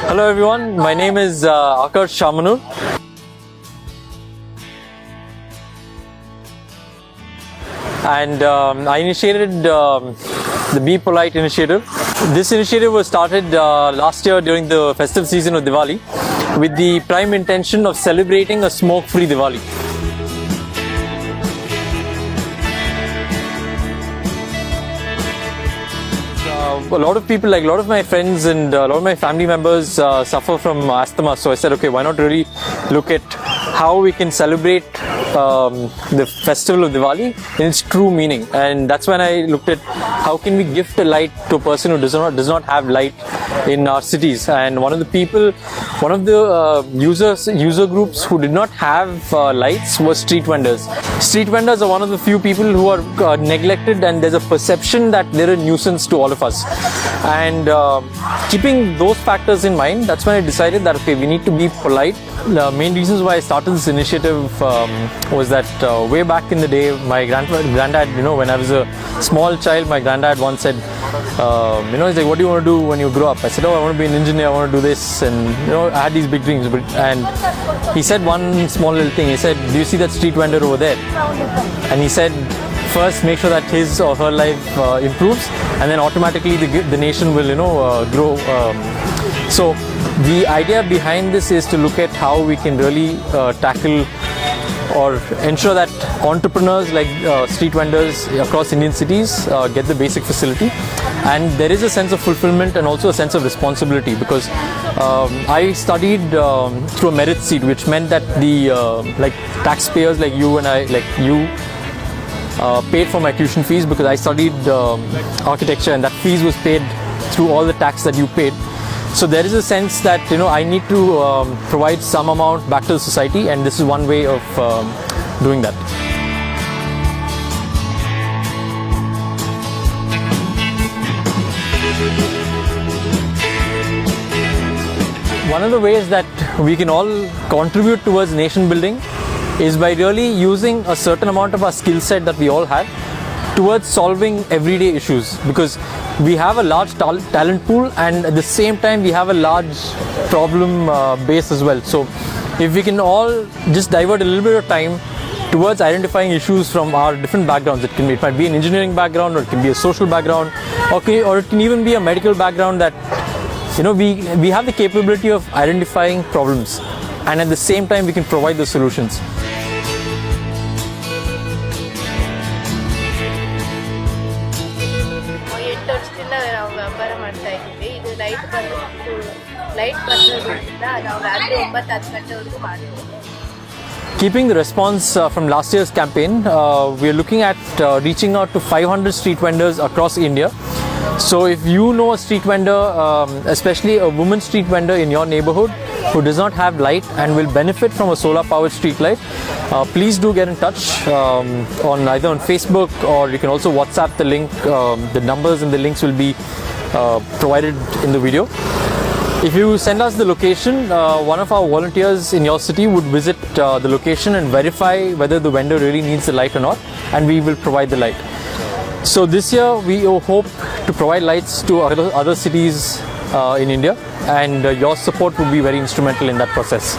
Hello everyone, my name is Akash Shamanur. And I initiated the Be Polite initiative. This initiative was started last year during the festive season of Diwali with the prime intention of celebrating a smoke-free Diwali. A lot of people, like a lot of my friends and a lot of my family members suffer from asthma, so I said, okay, why not really look at how we can celebrate the festival of Diwali in its true meaning. And that's when I looked at how can we gift a light to a person who does not have light in our cities. And one of the user groups who did not have lights was street vendors. Street vendors are one of the few people who are neglected, and there's a perception that they're a nuisance to all of us. And keeping those factors in mind, that's when I decided that okay, we need to be polite. The main reasons why I started this initiative was that way back in the day, my granddad, when I was a small child, my granddad once said, he's like, what do you want to do when you grow up? I said, I want to be an engineer, I want to do this, and I had these big dreams. And he said one small little thing. He said, do you see that street vendor over there? And he said, first make sure that his or her life improves, and then automatically the nation will grow. So the idea behind this is to look at how we can really tackle or ensure that entrepreneurs like street vendors across Indian cities get the basic facility, and there is a sense of fulfillment and also a sense of responsibility, because I studied through a merit seat, which meant that the taxpayers like you and I, paid for my tuition fees, because I studied architecture, and that fees was paid through all the tax that you paid. So there is a sense that I need to provide some amount back to the society, and this is one way of doing that. One of the ways that we can all contribute towards nation building is by really using a certain amount of our skill set that we all have towards solving everyday issues, because we have a large talent pool, and at the same time we have a large problem base as well. So if we can all just divert a little bit of time towards identifying issues from our different backgrounds, it might be an engineering background, or it can be a social background, or it can even be a medical background, that we have the capability of identifying problems, and at the same time we can provide the solutions. Keeping the response from last year's campaign, we are looking at reaching out to 500 street vendors across India. So if you know a street vendor, especially a woman street vendor in your neighborhood who does not have light and will benefit from a solar powered street light, please do get in touch on either on Facebook, or you can also WhatsApp the link. The numbers and the links will be provided in the video. If you send us the location, one of our volunteers in your city would visit the location and verify whether the vendor really needs the light or not, and we will provide the light. So this year we hope to provide lights to other cities in India, and your support would be very instrumental in that process.